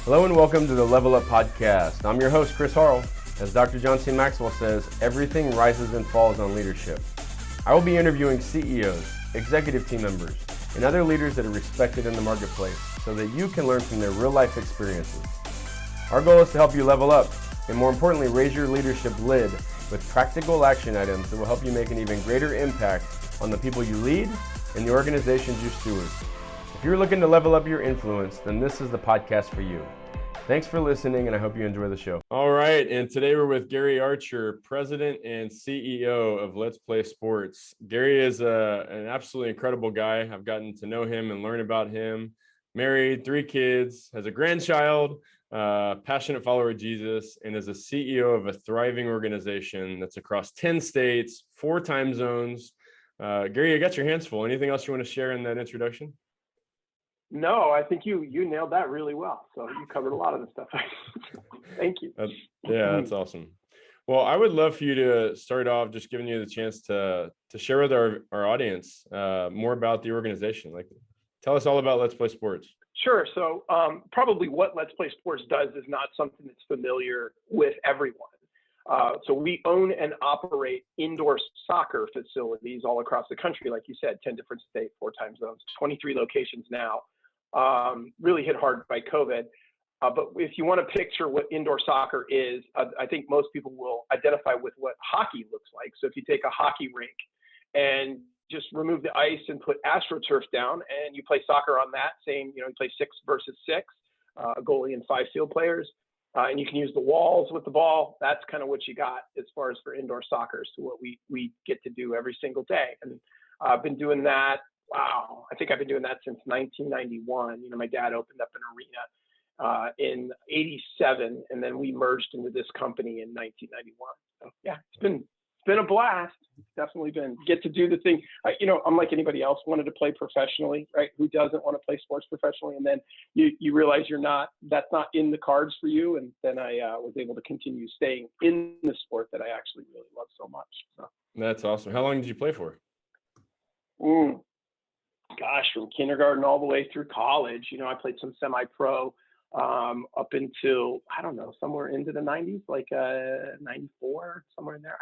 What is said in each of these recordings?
Hello and welcome to the Level Up Podcast. I'm your host, Chris Harl. As Dr. John C. Maxwell says, everything rises and falls on leadership. I will be interviewing CEOs, executive team members, and other leaders that are respected in the marketplace so that you can learn from their real-life experiences. Our goal is to help you level up and, more importantly, raise your leadership lid with practical action items that will help you make an even greater impact on the people you lead and the organizations you steward. If you're looking to level up your influence, then this is the podcast for you. Thanks for listening, and I hope you enjoy the show. All right, and today we're with Gary Archer, President and CEO of Let's Play Sports. Gary is an absolutely incredible guy. I've gotten to know him and learn about him. Married, 3 kids, has a grandchild, passionate follower of Jesus, and is a CEO of a thriving organization that's across 10 states, 4 time zones. Gary, you got your hands full. Anything else you want to share in that introduction? No, I think you nailed that really well. So you covered a lot of the stuff. Thank you. That's awesome. Well, I would love for you to start off just giving you the chance to share with our audience more about the organization. Like, tell us all about Let's Play Sports. Sure. So probably what Let's Play Sports does is not something that's familiar with everyone. So we own and operate indoor soccer facilities all across the country. Like you said, 10 different states, 4 time zones, 23 locations now. Really hit hard by COVID. But if you want to picture what indoor soccer is, I think most people will identify with what hockey looks like. So if you take a hockey rink and just remove the ice and put AstroTurf down and you play soccer on that, you play 6 versus 6, a goalie and 5 field players, and you can use the walls with the ball. That's kind of what you got as far as for indoor soccer. So what we get to do every single day. And I've been doing that. Wow, I think I've been doing that since 1991. My dad opened up an arena in '87, and then we merged into this company in 1991. So yeah, it's been a blast. It's definitely been get to do the thing. Unlike anybody else, wanted to play professionally, right? Who doesn't want to play sports professionally? And then you realize that's not in the cards for you. And then I was able to continue staying in the sport that I actually really love so much. So. That's awesome. How long did you play for? Gosh, from kindergarten all the way through college. I played some semi-pro up until, I don't know, somewhere into the 90s, like 94, somewhere in there.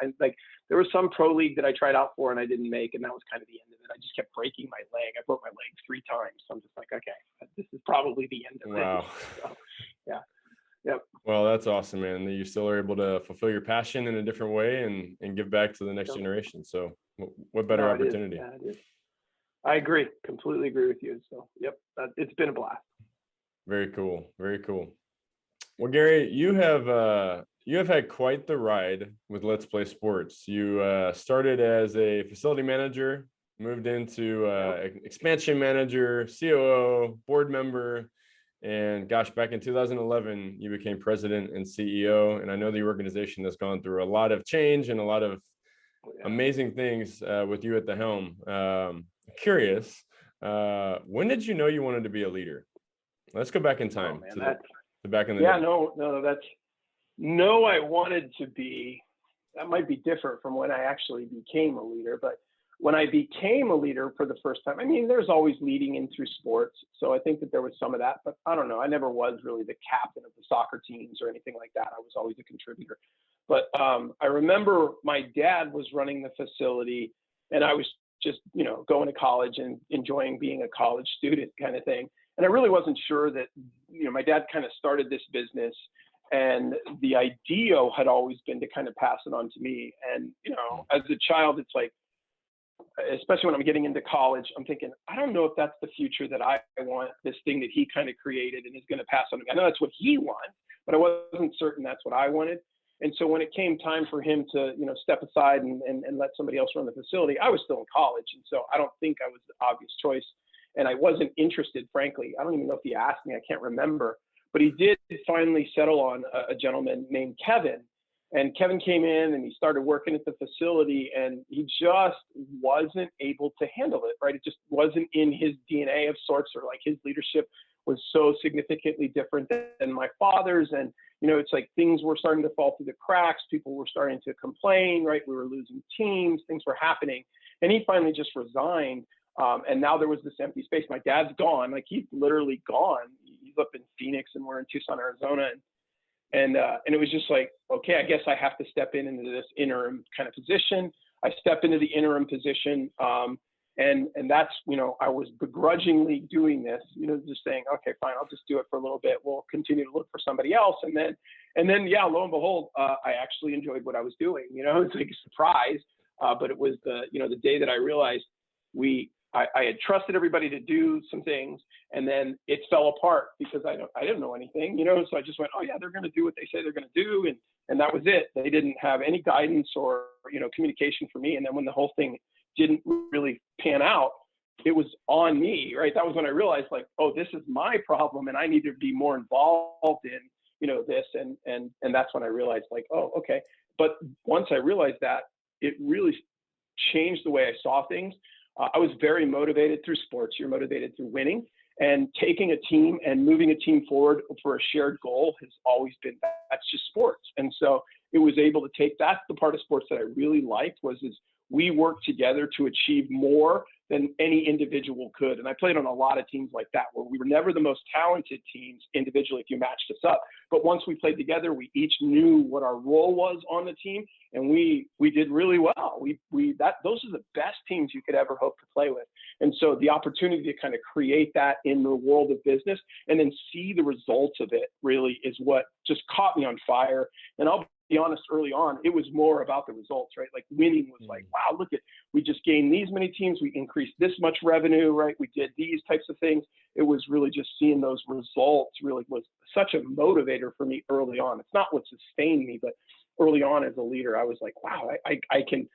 There was some pro league that I tried out for and I didn't make, and that was kind of the end of it. I just kept breaking my leg. I broke my leg 3 times. So I'm just like, okay, this is probably the end of it. Wow. So, yeah. Yep. Well, that's awesome, man. That you still are able to fulfill your passion in a different way and give back to the next generation. So what better opportunity? It is. I agree. Completely agree with you. So, yep, it's been a blast. Very cool. Very cool. Well, Gary, you have had quite the ride with Let's Play Sports. You started as a facility manager, moved into expansion manager, COO, board member, and gosh, back in 2011, you became president and CEO. And I know the organization has gone through a lot of change and a lot of amazing things with you at the helm. Curious, when did you know you wanted to be a leader? Let's go back in time to back in the day. I wanted to be. That might be different from when I actually became a leader, but when I became a leader for the first time, there's always leading in through sports. So I think that there was some of that, but I don't know. I never was really the captain of the soccer teams or anything like that. I was always a contributor. But I remember my dad was running the facility and I was just, going to college and enjoying being a college student kind of thing. And I really wasn't sure that, my dad kind of started this business and the idea had always been to kind of pass it on to me. And, as a child, it's like, especially when I'm getting into college, I'm thinking, I don't know if that's the future that I want, this thing that he kind of created and is going to pass on to me. I know that's what he wants, but I wasn't certain that's what I wanted. And so when it came time for him to, step aside and let somebody else run the facility, I was still in college. And so I don't think I was the obvious choice. And I wasn't interested, frankly. I don't even know if he asked me. I can't remember. But he did finally settle on a gentleman named Kevin. And Kevin came in and he started working at the facility and he just wasn't able to handle it, right? It just wasn't in his DNA of sorts, or like his leadership was so significantly different than my father's. And, it's like things were starting to fall through the cracks. People were starting to complain, right? We were losing teams, things were happening. And he finally just resigned. And now there was this empty space. My dad's gone, like he's literally gone. He's up in Phoenix and we're in Tucson, Arizona. And it was just like, okay, I guess I have to step into this interim kind of position. I step into the interim position. And that's, I was begrudgingly doing this, just saying, okay, fine, I'll just do it for a little bit. We'll continue to look for somebody else. And then, yeah, lo and behold, I actually enjoyed what I was doing. It's like a surprise. But it was the day that I realized I had trusted everybody to do some things, and then it fell apart because I didn't know anything, so I just went, oh yeah, they're going to do what they say they're going to do. And that was it. They didn't have any guidance or, communication for me. And then when the whole thing didn't really pan out, it was on me, right? That was when I realized, like, oh, this is my problem and I need to be more involved in, this. And that's when I realized, like, oh, okay. But once I realized that, it really changed the way I saw things. I was very motivated through sports. You're motivated through winning, and taking a team and moving a team forward for a shared goal has always been, that's just sports. And so it was able to take, that's the part of sports that I really liked, is we worked together to achieve more than any individual could. And I played on a lot of teams like that, where we were never the most talented teams individually if you matched us up. But once we played together, we each knew what our role was on the team, and we did really well. Those are the best teams you could ever hope to play with. And so the opportunity to kind of create that in the world of business and then see the results of it really is what just caught me on fire. And I'll be honest, early on, it was more about the results, right? Like winning was like, wow, we just gained these many teams. We increased this much revenue, right? We did these types of things. It was really just seeing those results really was such a motivator for me early on. It's not what sustained me, but early on as a leader, I was like, wow, I can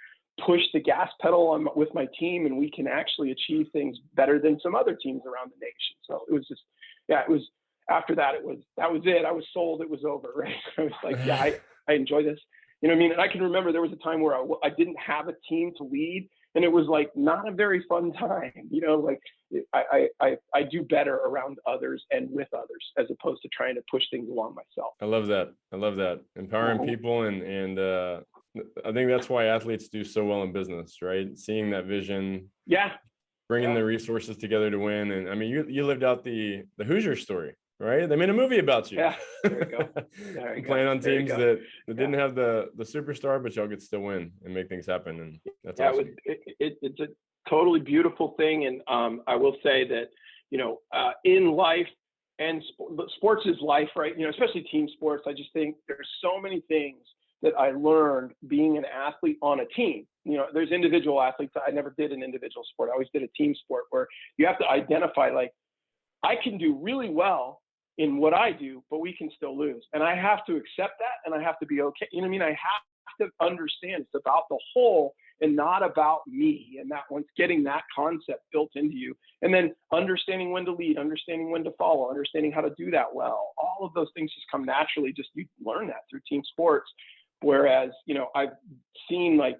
push the gas pedal with my team, and we can actually achieve things better than some other teams around the nation. So it was just, yeah, it was, after that, that was it. I was sold. It was over, right? I was like, yeah, I enjoy this. You know what I mean? And I can remember there was a time where I didn't have a team to lead, and it was like not a very fun time. Like I do better around others and with others as opposed to trying to push things along myself. I love that. Empowering people. And I think that's why athletes do so well in business, right? Seeing that vision. Yeah. Bringing the resources together to win. And I mean, you lived out the Hoosier story, right? They made a movie about you. Yeah, there you go. There you playing go. on teams that didn't have the superstar, but y'all could still win and make things happen. And that's awesome. It's a totally beautiful thing. And I will say that, in life, and sports is life, right? Especially team sports. I just think there's so many things that I learned being an athlete on a team. There's individual athletes. I never did an individual sport. I always did a team sport where you have to identify, like, I can do really well in what I do, but we can still lose. And I have to accept that, and I have to be okay. You know what I mean? I have to understand it's about the whole and not about me. And that once getting that concept built into you, and then understanding when to lead, understanding when to follow, understanding how to do that well. All of those things just come naturally. Just you learn that through team sports. Whereas, I've seen, like,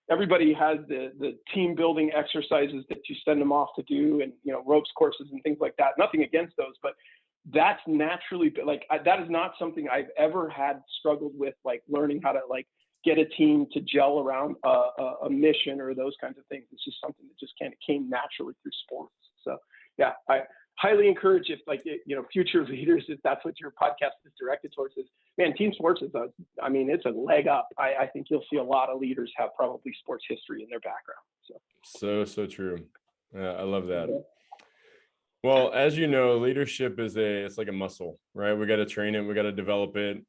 everybody has the team building exercises that you send them off to do, and, ropes courses and things like that. Nothing against those, but that's naturally, like, that is not something I've ever had struggled with, like learning how to, like, get a team to gel around a mission or those kinds of things. It's just something that just kind of came naturally through sports. So yeah, I highly encourage, if, like, future leaders, if that's what your podcast is directed towards, is, man, team sports is it's a leg up. I think you'll see a lot of leaders have probably sports history in their background. So true. I love that. Yeah. Well, as you know, leadership it's like a muscle, right? We got to train it. We got to develop it.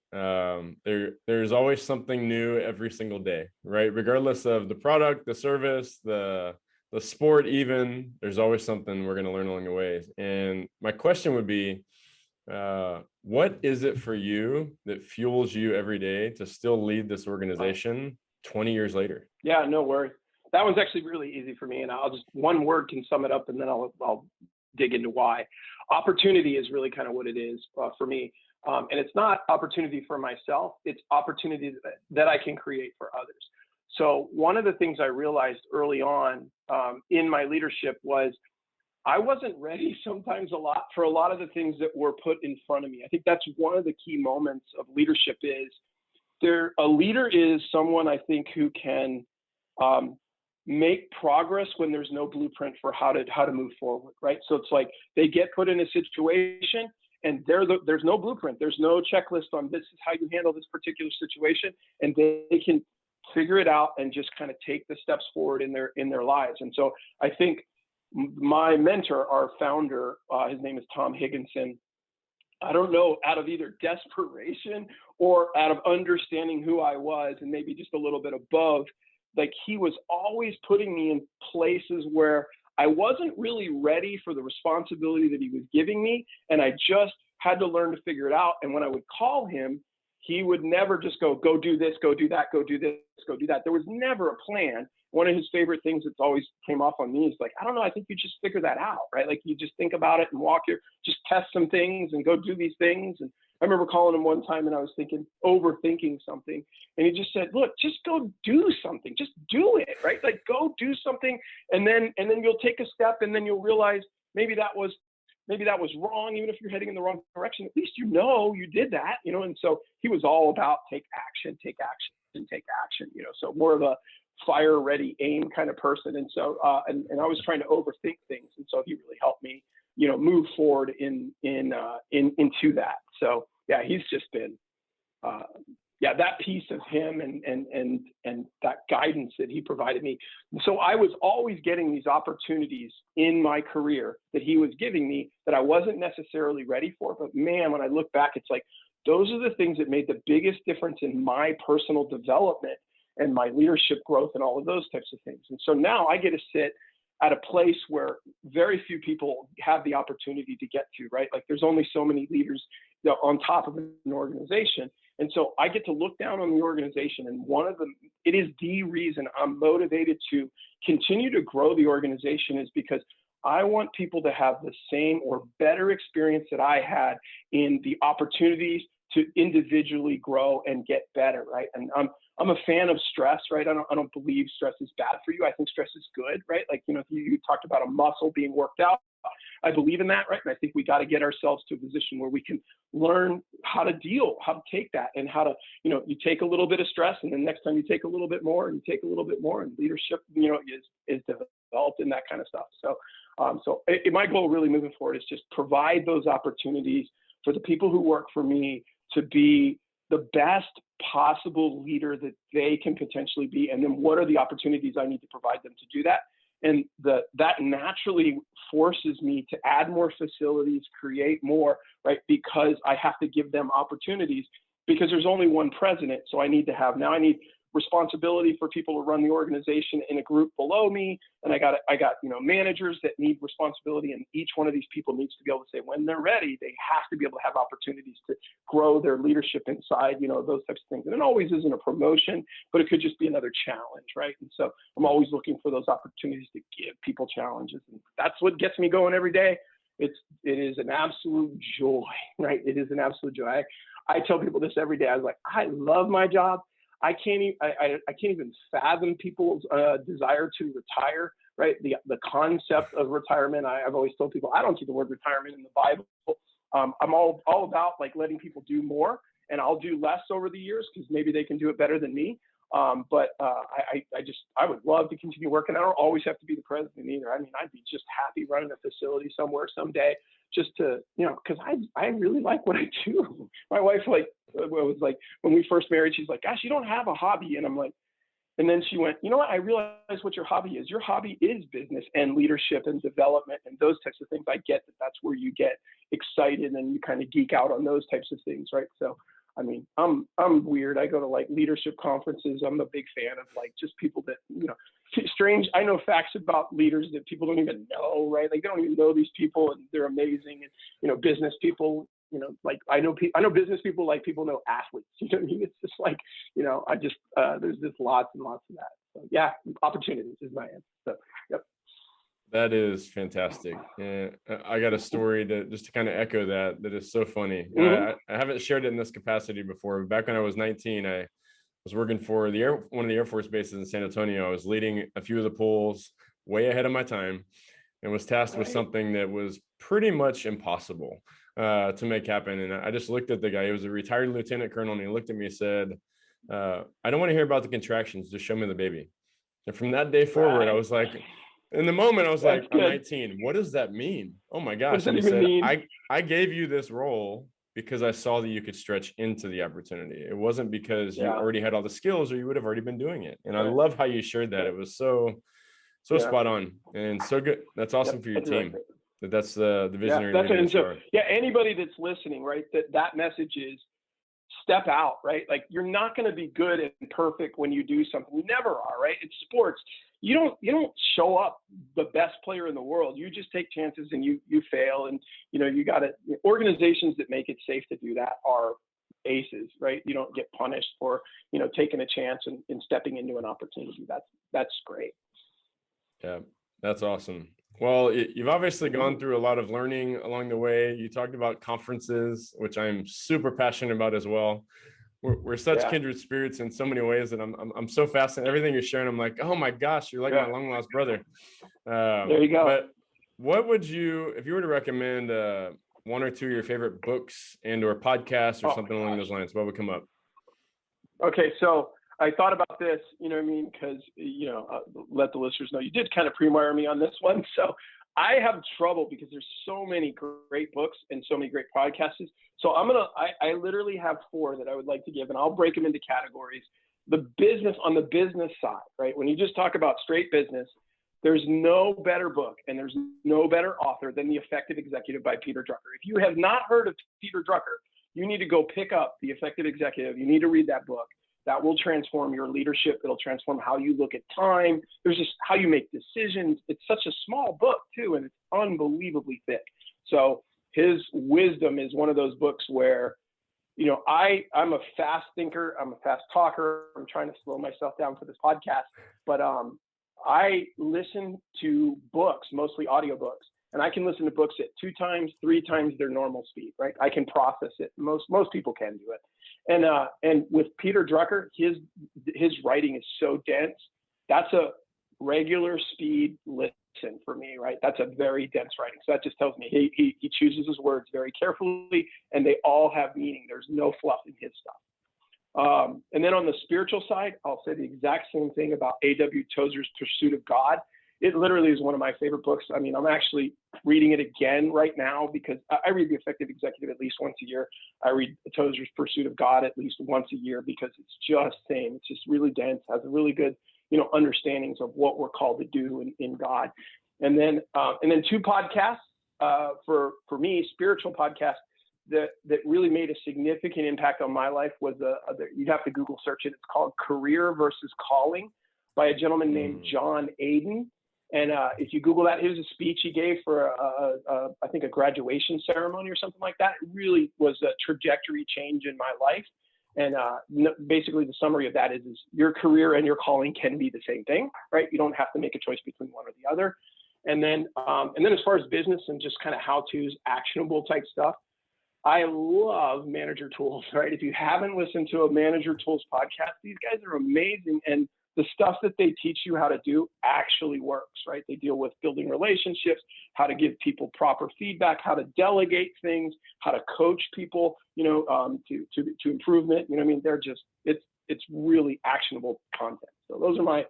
There's always something new every single day, right? Regardless of the product, the service, the sport, even, there's always something we're going to learn along the way. And my question would be, what is it for you that fuels you every day to still lead this organization 20 years later? Yeah, no worries. That was actually really easy for me. And one word can sum it up, and then I'll dig into why. Opportunity is really kind of what it is for me. And it's not opportunity for myself. It's opportunity that I can create for others. So one of the things I realized early on in my leadership was I wasn't ready sometimes for a lot of the things that were put in front of me. I think that's one of the key moments of leadership is a leader is someone, I think, who can make progress when there's no blueprint for how to move forward, right? So it's like they get put in a situation And there's no blueprint. There's no checklist on this is how you handle this particular situation. And they can figure it out and just kind of take the steps forward in their lives. And so I think my mentor, our founder, his name is Tom Higginson. I don't know, out of either desperation or out of understanding who I was and maybe just a little bit above, like he was always putting me in places where I wasn't really ready for the responsibility that he was giving me. And I just had to learn to figure it out. And when I would call him, he would never just go do this, go do that, go do this, go do that. There was never a plan. One of his favorite things that's always came off on me is like, I don't know, I think you just figure that out, right? Like you just think about it and just test some things and go do these things. And I remember calling him one time and I was overthinking something. And he just said, look, just go do something, just do it, right? Like go do something. And then you'll take a step and then you'll realize maybe that was wrong, even if you're heading in the wrong direction. At least you did that, And so he was all about take action, So more of a fire ready aim kind of person. And so and I was trying to overthink things, and so he really helped me, move forward into that. So yeah, he's just been that piece of him and that guidance that he provided me. So I was always getting these opportunities in my career that he was giving me that I wasn't necessarily ready for. But man, when I look back, it's like, those are the things that made the biggest difference in my personal development and my leadership growth and all of those types of things. And so now I get to sit at a place where very few people have the opportunity to get to, right? Like there's only so many leaders on top of an organization. And so I get to look down on the organization, and it is the reason I'm motivated to continue to grow the organization is because I want people to have the same or better experience that I had in the opportunities to individually grow and get better, right? And I'm a fan of stress, right? I don't believe stress is bad for you. I think stress is good, right? Like, you talked about a muscle being worked out. I believe in that, right? And I think we got to get ourselves to a position where we can learn how to take that, and how to, you take a little bit of stress, and then next time you take a little bit more, and you take a little bit more, and leadership, is developed in that kind of stuff. So, my goal really moving forward is just provide those opportunities for the people who work for me to be the best possible leader that they can potentially be. And then what are the opportunities I need to provide them to do that? And that naturally forces me to add more facilities, create more, right? Because I have to give them opportunities, because there's only one president. So I need responsibility for people to run the organization in a group below me. And I got managers that need responsibility. And each one of these people needs to be able to say, when they're ready, they have to be able to have opportunities to grow their leadership inside, those types of things. And it always isn't a promotion, but it could just be another challenge, right? And so I'm always looking for those opportunities to give people challenges. And that's what gets me going every day. It is an absolute joy, right? It is an absolute joy. I tell people this every day. I was like, I love my job. I can't even fathom people's desire to retire, right? The concept of retirement. I've always told people I don't see the word retirement in the Bible. I'm all about like letting people do more, and I'll do less over the years because maybe they can do it better than me. But I would love to continue working. I don't always have to be the president either. I mean, I'd be just happy running a facility somewhere someday, just to, because I really like what I do. My wife was like, when we first married, she's like, gosh, you don't have a hobby. And I'm like, and then she went, you know what? I realize what your hobby is. Your hobby is business and leadership and development and those types of things. I get that that's where you get excited and you kind of geek out on those types of things, right? So, I mean, I'm weird. I go to like leadership conferences. I'm a big fan of like just people that, strange. I know facts about leaders that people don't even know, right? Like they don't even know these people, and they're amazing. And, business people, like I know business people like people know athletes. You know what I mean? It's just like, there's just lots and lots of that. So yeah, opportunities is my answer. So, yep. That is fantastic. And I got a story that just to kind of echo that is so funny. Mm-hmm. I haven't shared it in this capacity before. Back when I was 19, I was working for one of the Air Force bases in San Antonio. I was leading a few of the pools way ahead of my time, and was tasked with something that was pretty much impossible to make happen. And I just looked at the guy. He was a retired lieutenant colonel, and he looked at me and said, I don't want to hear about the contractions. Just show me the baby. And from that day forward, I was like, in the moment, I was That's like, good. I'm 19. What does that mean? Oh my What gosh. does And that he even said, mean? I gave you this role because I saw that you could stretch into the opportunity. It wasn't because you Yeah. already had all the skills or you would have already been doing it. And I Right. love how you shared that. It was so Yeah. spot on and so good. That's awesome Yep, for your that's team. exactly. That's the Yeah, visionary that's leader and that you so are. yeah, anybody that's listening, right? That message is step out, right? Like you're not going to be good and perfect when you do something. You never are, right? It's sports. You don't show up the best player in the world. You just take chances and you fail, and you got to. Organizations that make it safe to do that are aces, right? You don't get punished for taking a chance and stepping into an opportunity. That's great. Yeah, that's awesome. Well, you've obviously gone through a lot of learning along the way. You talked about conferences, which I'm super passionate about as well. We're such kindred spirits in so many ways that I'm so fascinated. Everything you're sharing, I'm like, oh my gosh, you're like my long lost brother. There you go. But what would you, if you were to recommend one or two of your favorite books and or podcasts or something along those lines, what would come up? Okay, so I thought about this, because, let the listeners know you did kind of pre-wire me on this one. So I have trouble because there's so many great books and so many great podcasts. So I literally have 4 that I would like to give, and I'll break them into categories. On the business side, right? When you just talk about straight business, there's no better book and there's no better author than The Effective Executive by Peter Drucker. If you have not heard of Peter Drucker, you need to go pick up The Effective Executive. You need to read that book. That will transform your leadership. It'll transform how you look at time. There's just how you make decisions. It's such a small book too, and it's unbelievably thick. So his wisdom is one of those books where, I'm a fast thinker. I'm a fast talker. I'm trying to slow myself down for this podcast, but I listen to books, mostly audiobooks, and I can listen to books at 2 times, 3 times their normal speed, right? I can process it. Most people can do it. And with Peter Drucker, his writing is so dense. That's a regular speed listen for me, right? That's a very dense writing. So that just tells me he chooses his words very carefully, and they all have meaning. There's no fluff in his stuff. And then on the spiritual side, I'll say the exact same thing about A.W. Tozer's Pursuit of God. It literally is one of my favorite books. I mean, I'm actually reading it again right now because I read The Effective Executive at least once a year. I read Tozer's Pursuit of God at least once a year because it's just same. It's just really dense, has a really good, understandings of what we're called to do in God. And then 2 podcasts for me, spiritual podcasts that really made a significant impact on my life was you'd have to Google search it. It's called Career versus Calling by a gentleman named John Aden. And if you Google that, here's a speech he gave for, I think, a graduation ceremony or something like that. It really was a trajectory change in my life. And basically the summary of that is your career and your calling can be the same thing, right? You don't have to make a choice between one or the other. And then as far as business and just kind of how-tos, actionable type stuff, I love Manager Tools, right? If you haven't listened to a Manager Tools podcast, these guys are amazing. And the stuff that they teach you how to do actually works, right? They deal with building relationships, how to give people proper feedback, how to delegate things, how to coach people, to improvement. You know what I mean? They're just, it's really actionable content. So those are my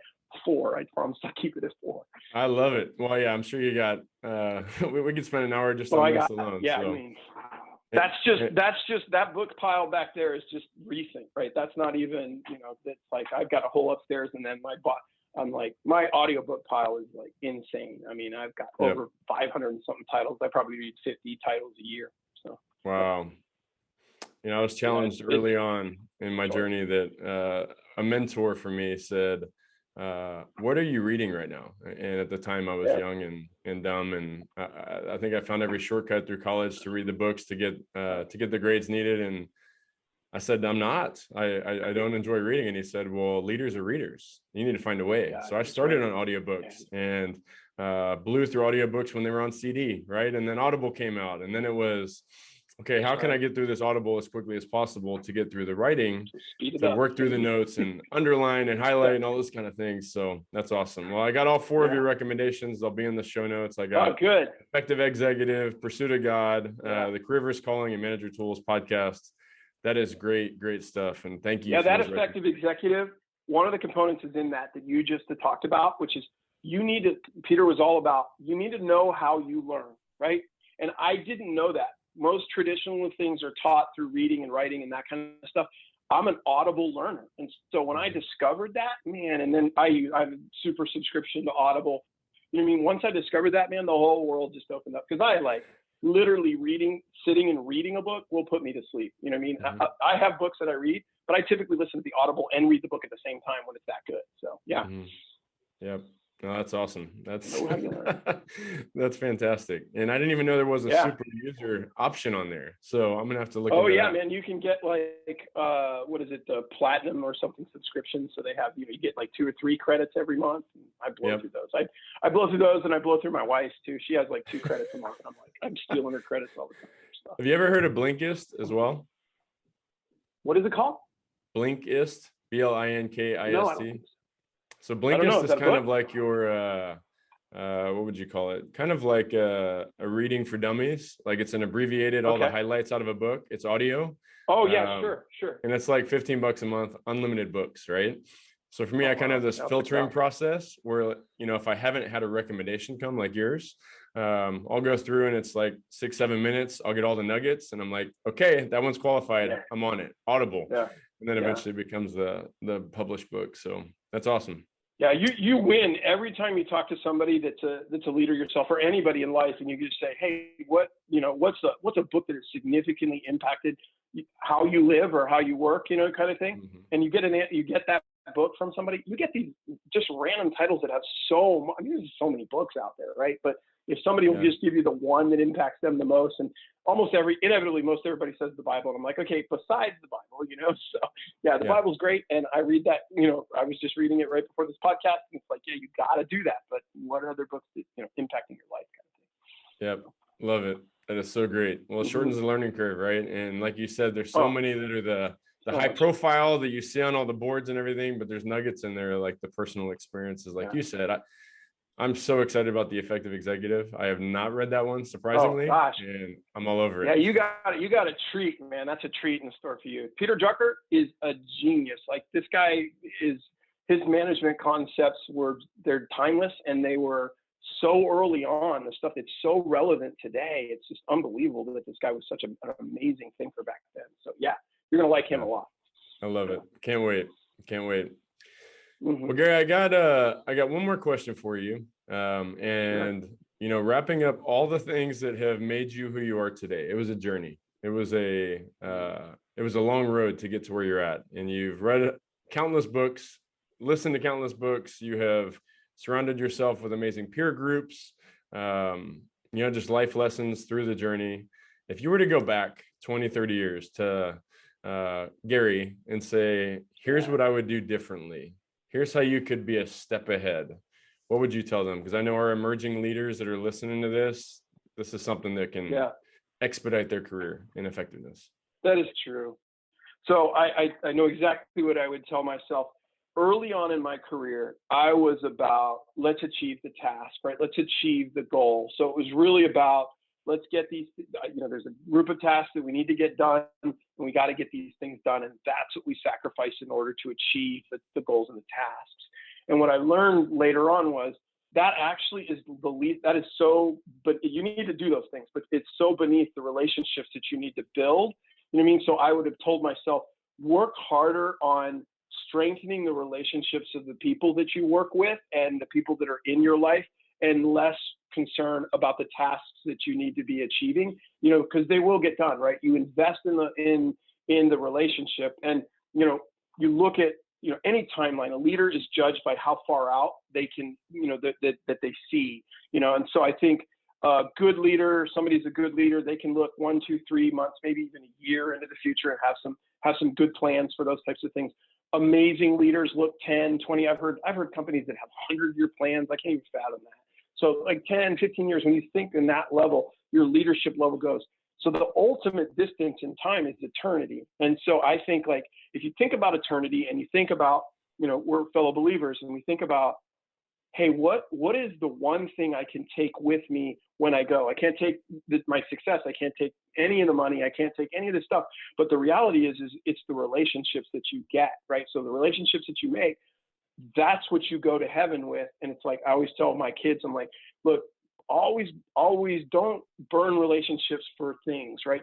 4. I promise I'll keep it at 4. I love it. Well, yeah, I'm sure you got, we could spend an hour just on this alone. Yeah, so. I mean, that's just that book pile back there is just recent, right? That's not even, that's like I've got a whole upstairs, and then my audiobook pile is like insane. I mean, I've got over 500 and something titles. I probably read 50 titles a year. So wow. I was challenged early on in my journey that a mentor for me said, what are you reading right now? And at the time I was young and dumb, and I think I found every shortcut through college to read the books to get the grades needed. And I said, I'm not. I don't enjoy reading. And he said, well, leaders are readers. You need to find a way. Yeah, so I started on audiobooks and blew through audiobooks when they were on CD, right? And then Audible came out, and then it was, okay, how can I get through this Audible as quickly as possible to get through the writing, to work through the notes and underline and highlight and all those kind of things. So that's awesome. Well, I got all 4 of your recommendations. They'll be in the show notes. I got Effective Executive, Pursuit of God, the Career versus Calling, and Manager Tools podcast. That is great stuff. And thank you. Yeah, that Effective Executive, one of the components is in that you just talked about, which is Peter was all about, you need to know how you learn, right? And I didn't know that. Most traditional things are taught through reading and writing and that kind of stuff. I'm an audible learner. And so when I discovered that, man, and then I have a super subscription to Audible. You know what I mean? Once I discovered that, man, the whole world just opened up. Because I like literally sitting and reading a book will put me to sleep. You know what I mean? Mm-hmm. I have books that I read, but I typically listen to the Audible and read the book at the same time when it's that good. So, yeah. Mm-hmm. Yep. No, that's awesome. That's how you learn. that's fantastic. And I didn't even know there was a super user option on there. So I'm gonna have to look into that. Man, you can get like what is it, the platinum or something subscription. So they have, you get like 2 or 3 credits every month. And I blow through those. I blow through those, and I blow through my wife's too. She has like 2 credits a month. And I'm stealing her credits all the time. So. Have you ever heard of Blinkist as well? What is it called? Blinkist, Blinkist. No, I don't think so. So Blinkist is kind of like your, what would you call it? Kind of like a reading for dummies. Like it's an abbreviated, all the highlights out of a book. It's audio. Oh yeah, sure. And it's like $15 a month, unlimited books, right? So for me, I kind of have this filtering process where, if I haven't had a recommendation come like yours, I'll go through and it's like 6-7 minutes. I'll get all the nuggets and I'm like, okay, that one's qualified. Yeah. I'm on it. Audible. Yeah. And then eventually it becomes the published book. So that's awesome. Yeah, you win every time you talk to somebody that's a leader yourself or anybody in life, and you just say, hey, what's a book that has significantly impacted how you live or how you work, kind of thing. Mm-hmm. And you get that book from somebody. You get these just random titles that have there's so many books out there, right? But if somebody will just give you the one that impacts them the most, and inevitably most everybody says the Bible, and I'm like, okay, besides the Bible, so the Bible's great, and I read that, I was just reading it right before this podcast, and it's like, yeah, you got to do that, but what are other books that, impacting your life kind of thing. Yep, love it. That is so great. Well, it shortens the learning curve, right? And like you said, there's so many that are the high profile that you see on all the boards and everything, but there's nuggets in there, like the personal experiences, like you said. I'm so excited about The Effective Executive. I have not read that one, surprisingly, and I'm all over it. Yeah, you got a treat, man. That's a treat in store for you. Peter Drucker is a genius. Like, this guy his management concepts they're timeless, and they were so early on. The stuff that's so relevant today, it's just unbelievable that this guy was such an amazing thinker back then. So yeah, you're gonna like him a lot. I love it. Can't wait. Mm-hmm. Well, Gary, I got one more question for you. Wrapping up all the things that have made you who you are today. It was a journey. It was a long road to get to where you're at. And you've read countless books, listened to countless books. You have surrounded yourself with amazing peer groups, just life lessons through the journey. If you were to go back 20, 30 years to Gary and say, here's what I would do differently. Here's how you could be a step ahead. What would you tell them? Because I know our emerging leaders that are listening to this is something that can expedite their career in effectiveness. That is true. So I know exactly what I would tell myself. Early on in my career, I was about, let's achieve the task, right? Let's achieve the goal. So it was really about, let's get these, there's a group of tasks that we need to get done, and we got to get these things done. And that's what we sacrifice in order to achieve the goals and the tasks. And what I learned later on was that actually is that is so, but you need to do those things, but it's so beneath the relationships that you need to build. You know what I mean? So I would have told myself, work harder on strengthening the relationships of the people that you work with and the people that are in your life, and less concern about the tasks that you need to be achieving, because they will get done, right? You invest in the relationship, and, you look at, any timeline. A leader is judged by how far out they can, that they see, and so I think a good leader, somebody's a good leader, they can look 1, 2, 3 months, maybe even a year into the future, and have some good plans for those types of things. Amazing leaders look 10, 20. I've heard companies that have 100-year plans. I can't even fathom that. So like 10, 15 years, when you think in that level, your leadership level goes. So the ultimate distance in time is eternity. And so I think, like, if you think about eternity and you think about, we're fellow believers, and we think about, hey, what is the one thing I can take with me when I go? I can't take my success. I can't take any of the money. I can't take any of this stuff. But the reality is it's the relationships that you get, right? So the relationships that you make, that's what you go to heaven with. And it's like, I always tell my kids, I'm like, look, always don't burn relationships for things, right?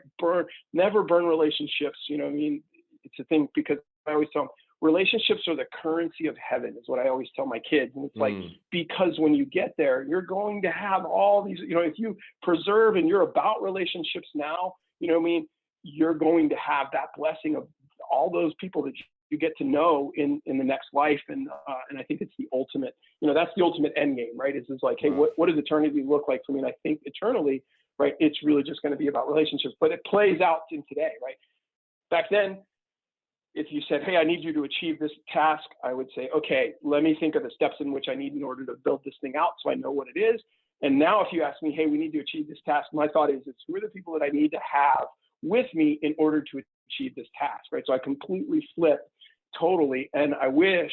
Never burn relationships. You know what I mean? It's a thing, because I always tell them, relationships are the currency of heaven, is what I always tell my kids. And it's like, because when you get there, you're going to have all these, you know, if you preserve and you're about relationships now, you know what I mean? You're going to have that blessing of all those people that you get to know in the next life. And I think it's the ultimate, you know, that's the ultimate end game, right? It's just like, hey, what does eternity look like for me? And I think eternally, right, it's really just going to be about relationships, but it plays out in today, right? Back then, if you said, hey, I need you to achieve this task, I would say, okay, let me think of the steps in which I need in order to build this thing out so I know what it is. And now if you ask me, hey, we need to achieve this task, my thought is, it's who are the people that I need to have with me in order to achieve this task, right? So I completely flip totally. And I wish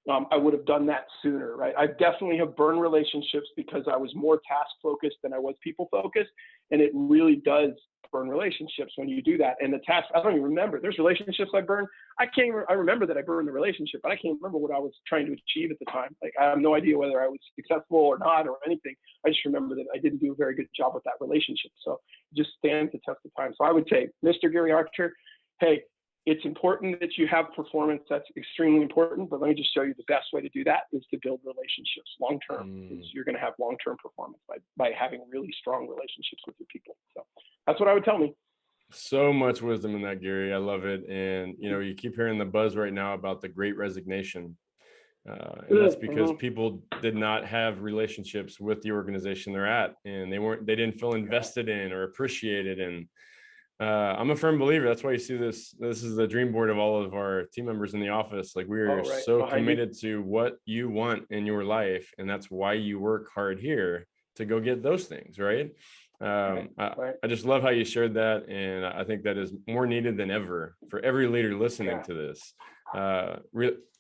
I would have done that sooner, right? I definitely have burned relationships because I was more task focused than I was people focused. And it really does burn relationships when you do that. And the task, I don't even remember. There's relationships I burned. I remember that I burned the relationship, but I can't remember what I was trying to achieve at the time. Like, I have no idea whether I was successful or not or anything. I just remember that I didn't do a very good job with that relationship. So it just stands the test of time. So I would say, Mr. Gary Archer, hey, it's important that you have performance. That's extremely important. But let me just show you the best way to do that is to build relationships long term. You're going to have long term performance by having really strong relationships with your people. So that's what I would tell me. So much wisdom in that, Gary. I love it. And, you know, you keep hearing the buzz right now about the Great Resignation. And that's because people did not have relationships with the organization they're at, and they didn't feel invested in or appreciated. And I'm a firm believer. That's why you see this is the dream board of all of our team members in the office. Like, we are so committed to what you want in your life. And that's why you work hard here to go get those things. Right. I just love how you shared that. And I think that is more needed than ever for every leader listening to this.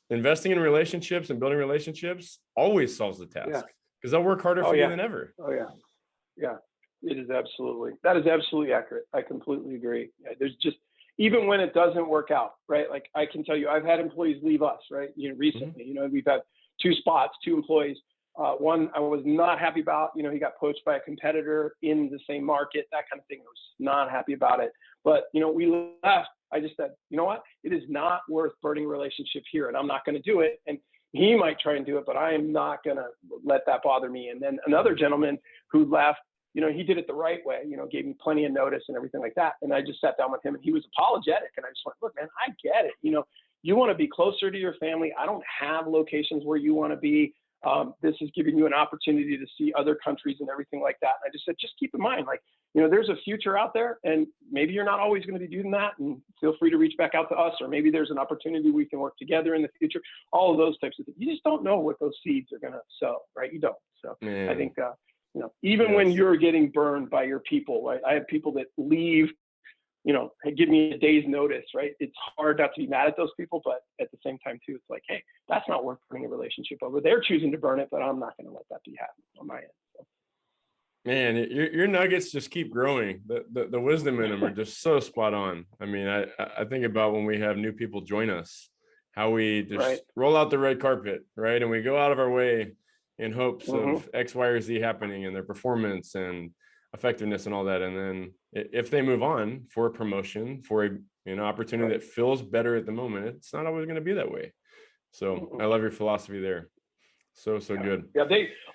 Investing in relationships and building relationships always solves the task, because they'll work harder for you than ever. Yeah. It is that is absolutely accurate. I completely agree. There's just, even when it doesn't work out, right? Like, I can tell you, I've had employees leave us, right? You know, recently, you know, we've had two employees. One I was not happy about, you know, he got poached by a competitor in the same market, that kind of thing. I was not happy about it. But, you know, we left. I just said, you know what? It is not worth burning a relationship here, and I'm not going to do it. And he might try and do it, but I am not going to let that bother me. And then another gentleman who left, you know, he did it the right way, you know, gave me plenty of notice and everything like that. And I just sat down with him, and he was apologetic. And I just went, look, man, I get it. You know, you want to be closer to your family. I don't have locations where you want to be. This is giving you an opportunity to see other countries and everything like that. And I just said, just keep in mind, like, you know, there's a future out there, and maybe you're not always going to be doing that, and feel free to reach back out to us, or maybe there's an opportunity we can work together in the future. All of those types of things. You just don't know what those seeds are going to sow, right? You don't. So I think, you know, even when you're getting burned by your people, right? I have people that leave, you know, give me a day's notice, right? It's hard not to be mad at those people, but at the same time too, it's like, hey, that's not worth burning a relationship over. They're choosing to burn it, but I'm not going to let that be happen on my end. So. Man, your nuggets just keep growing. The wisdom in them are just so spot on. I mean, I think about when we have new people join us, how we just roll out the red carpet, right? And we go out of our way in hopes of X, Y, or Z happening in their performance and effectiveness and all that. And then if they move on for a promotion, for an opportunity that feels better at the moment, it's not always going to be that way. So I love your philosophy there. So good. Yeah,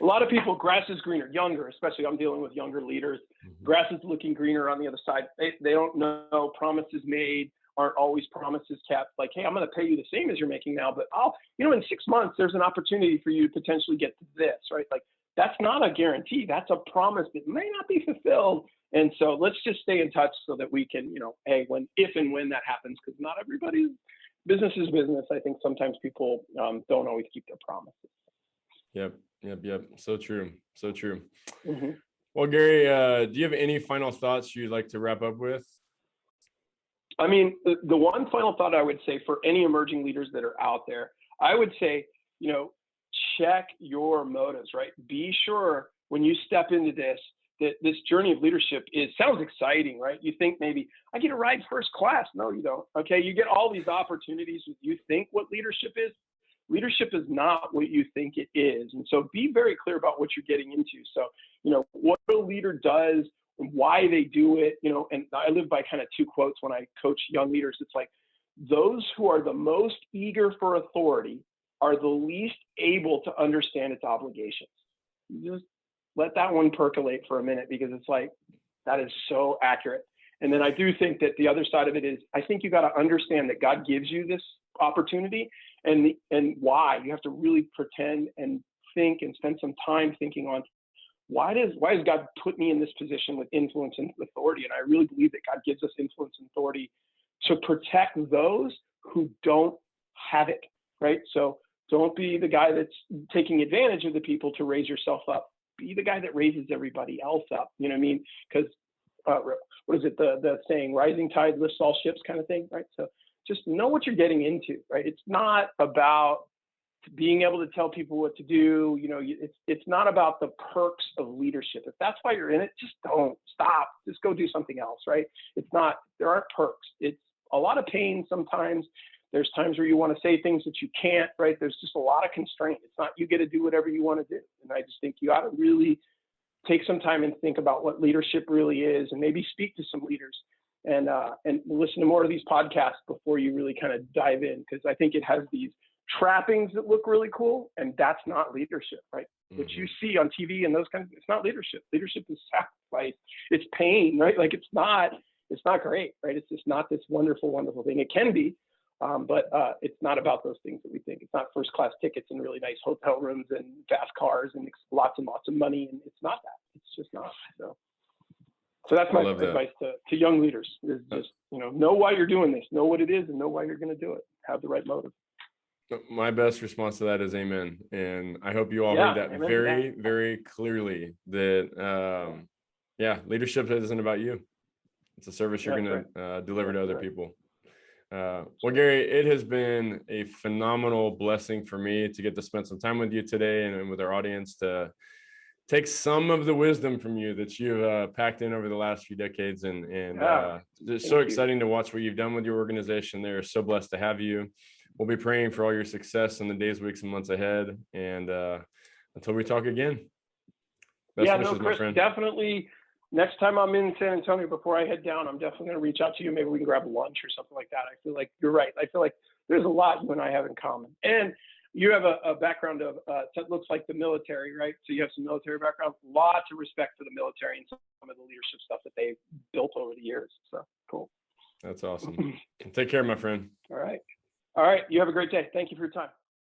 a lot of people, grass is greener, younger, especially I'm dealing with younger leaders. Grass is looking greener on the other side. They don't know promises made aren't always promises kept. Like, hey, I'm going to pay you the same as you're making now, but in 6 months, there's an opportunity for you to potentially get to this, right? Like, that's not a guarantee. That's a promise that may not be fulfilled. And so let's just stay in touch so that we can, if and when that happens, because not everybody's business is business. I think sometimes people don't always keep their promises. Yep. So true. Well, Gary, do you have any final thoughts you'd like to wrap up with? I mean, the one final thought I would say for any emerging leaders that are out there, I would say, check your motives, right? Be sure when you step into this, that this journey of leadership sounds exciting, right? You think maybe I get to ride first class. No, you don't. Okay. You get all these opportunities. You think what leadership is. Leadership is not what you think it is. And so be very clear about what you're getting into. So, what a leader does, why they do it, and I live by kind of two quotes when I coach young leaders. It's like, those who are the most eager for authority are the least able to understand its obligations. Just let that one percolate for a minute, because it's like, that is so accurate. And then I do think that the other side of it is, I think you got to understand that God gives you this opportunity, and why. You have to really pretend and think and spend some time thinking on, why does God put me in this position with influence and authority? And I really believe that God gives us influence and authority to protect those who don't have it, right? So don't be the guy that's taking advantage of the people to raise yourself up. Be the guy that raises everybody else up. You know what I mean? Because what is it, the saying, rising tide lifts all ships kind of thing, right? So just know what you're getting into, right? It's not about being able to tell people what to do. It's not about the perks of leadership. If that's why you're in it, just don't stop. Just go do something else, right? There aren't perks. It's a lot of pain sometimes. There's times where you want to say things that you can't, right? There's just a lot of constraint. It's not you get to do whatever you want to do. And I just think you got to really take some time and think about what leadership really is, and maybe speak to some leaders and listen to more of these podcasts before you really kind of dive in, because I think it has these trappings that look really cool, and that's not leadership, right? Mm-hmm. What you see on TV and those kinds of, it's not leadership. Leadership is sacrifice. It's pain, right? Like it's not great, right? It's just not this wonderful, wonderful thing. It can be, but it's not about those things that we think. It's not first class tickets and really nice hotel rooms and fast cars and lots and lots of money. And it's not that. It's just not. So that's my advice to young leaders is just, know why you're doing this, know what it is, and know why you're going to do it. Have the right motive. My best response to that is amen. And I hope you all heard that very, very clearly, that, leadership isn't about you. It's a service you're going to deliver to other people. Well, Gary, it has been a phenomenal blessing for me to get to spend some time with you today and with our audience, to take some of the wisdom from you that you've packed in over the last few decades. And it's so exciting to watch what you've done with your organization. They're so blessed to have you. We'll be praying for all your success in the days, weeks, and months ahead. And until we talk again, best wishes, Chris, my friend. Definitely. Next time I'm in San Antonio, before I head down, I'm definitely going to reach out to you. Maybe we can grab lunch or something like that. I feel like you're right. I feel like there's a lot you and I have in common. And you have a background of, it looks like the military, right? So you have some military background, lots of respect for the military and some of the leadership stuff that they've built over the years. So cool. That's awesome. Take care, my friend. All right. You have a great day. Thank you for your time.